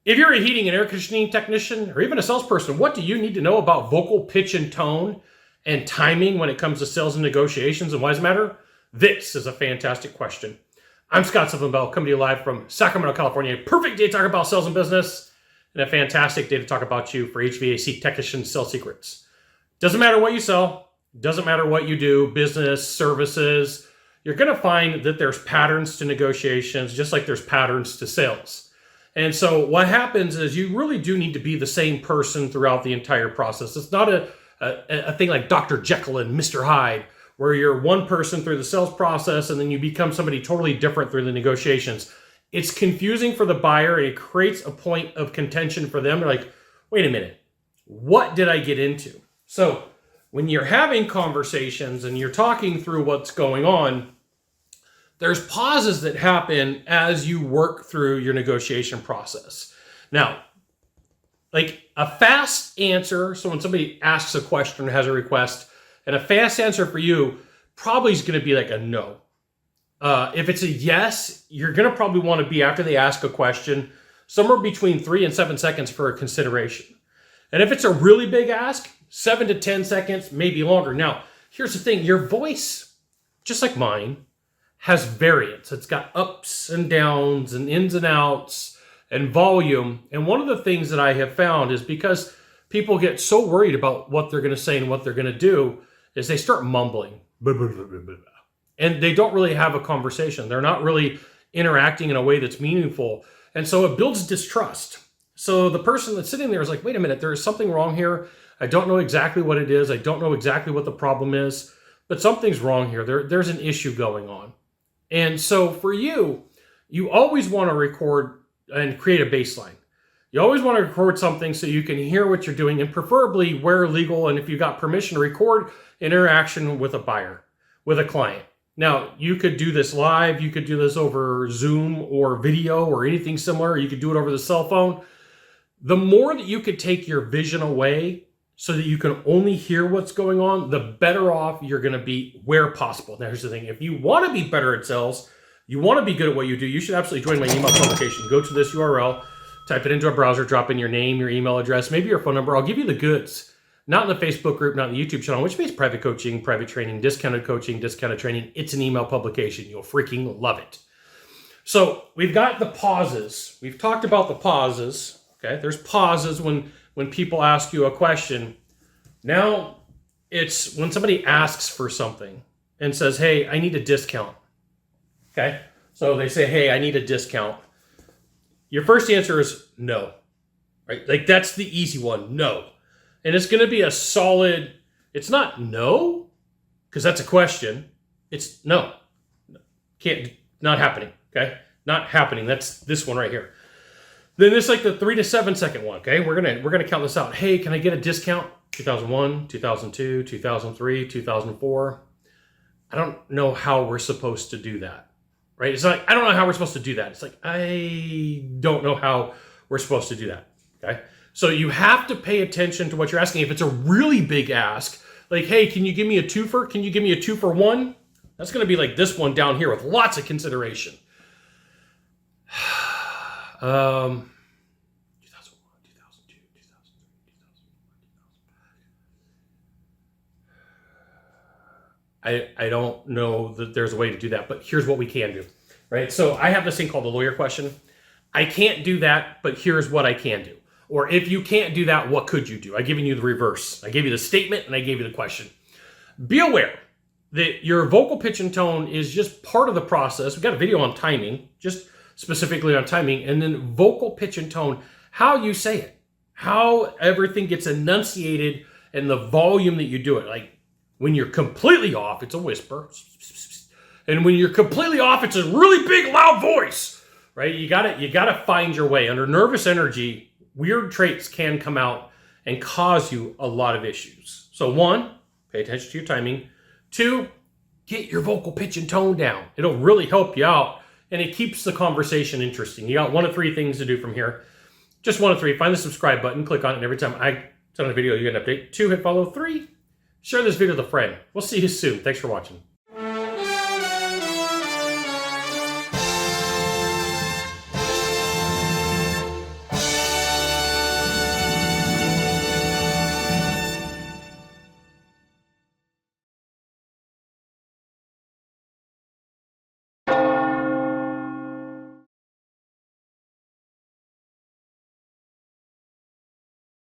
If you're a heating and air conditioning technician or even a salesperson, what do you need to know about vocal pitch and tone and timing when it comes to sales and negotiations, and why does it matter? This is a fantastic question. I'm Scott Silverbell, coming to you live from Sacramento, California. A perfect day to talk about sales and business, and a fantastic day to talk about you for HVAC technician sales secrets. Doesn't matter what you sell, doesn't matter what you do, business, services, you're going to find that there's patterns to negotiations, just like there's patterns to sales. And so what happens is you really do need to be the same person throughout the entire process. It's not a thing like Dr. Jekyll and Mr. Hyde, where you're one person through the sales process and then you become somebody totally different through the negotiations. It's confusing for the buyer, and it creates a point of contention for them. They're like, wait a minute, what did I get into? So when you're having conversations and you're talking through what's going on, there's pauses that happen as you work through your negotiation process. Now, like a fast answer, so when somebody asks a question or has a request, and a fast answer for you probably is going to be like a no. If it's a yes, you're going to probably want to be, after they ask a question, somewhere between 3 and 7 seconds for a consideration. And if it's a really big ask, 7 to 10 seconds, maybe longer. Now, here's the thing. Your voice, just like mine, has variance. It's got ups and downs and ins and outs and volume. And one of the things that I have found is because people get so worried about what they're going to say and what they're going to do is they start mumbling. And they don't really have a conversation. They're not really interacting in a way that's meaningful. And so it builds distrust. So the person that's sitting there is like, wait a minute, there is something wrong here. I don't know exactly what it is. I don't know exactly what the problem is, but something's wrong here. There's an issue going on. And so for you, you always want to record and create a baseline. You always want to record something so you can hear what you're doing, and preferably where legal, and if you got permission to record interaction with a buyer, with a client. Now, you could do this live, you could do this over Zoom or video or anything similar. You could do it over the cell phone. The more that you could take your vision away so that you can only hear what's going on, the better off you're going to be where possible. Now, here's the thing. If you want to be better at sales, you want to be good at what you do, you should absolutely join my email publication. Go to this URL, type it into a browser, drop in your name, your email address, maybe your phone number. I'll give you the goods. Not in the Facebook group, not in the YouTube channel, which means private coaching, private training, discounted coaching, discounted training. It's an email publication. You'll freaking love it. So we've got the pauses. We've talked about the pauses. Okay, there's pauses when people ask you a question. Now it's when somebody asks for something and says, hey, I need a discount. Okay, so they say, hey, I need a discount. Your first answer is no, right? Like that's the easy one, no. And it's going to be a solid, it's not no, because that's a question. It's no, not happening, okay? Not happening. That's this one right here. Then it's like the 3 to 7 second one, okay? We're gonna count this out. Hey, can I get a discount? 2001, 2002, 2003, 2004. I don't know how we're supposed to do that, right? It's like, I don't know how we're supposed to do that. It's like, I don't know how we're supposed to do that, okay? So you have to pay attention to what you're asking. If it's a really big ask, like, hey, can you give me a twofer? Can you give me a 2 for 1? That's gonna be like this one down here with lots of consideration. 2001, 2002, 2003, 2005. I don't know that there's a way to do that, but here's what we can do, right? So I have this thing called the lawyer question. I can't do that, but here's what I can do. Or if you can't do that, what could you do? I've given you the reverse. I gave you the statement and I gave you the question. Be aware that your vocal pitch and tone is just part of the process. We've got a video on timing, just specifically on timing, and then vocal pitch and tone, how you say it, how everything gets enunciated, and the volume that you do it. Like when you're completely off, it's a whisper. And when you're completely off, it's a really big, loud voice, right? You gotta find your way. Under nervous energy, weird traits can come out and cause you a lot of issues. So 1, pay attention to your timing. 2, get your vocal pitch and tone down. It'll really help you out, and it keeps the conversation interesting. You got 1 of 3 things to do from here. Just 1 of 3. Find the subscribe button, click on it, and every time I send a video, you get an update. 2, hit follow. 3, share this video with a friend. We'll see you soon. Thanks for watching.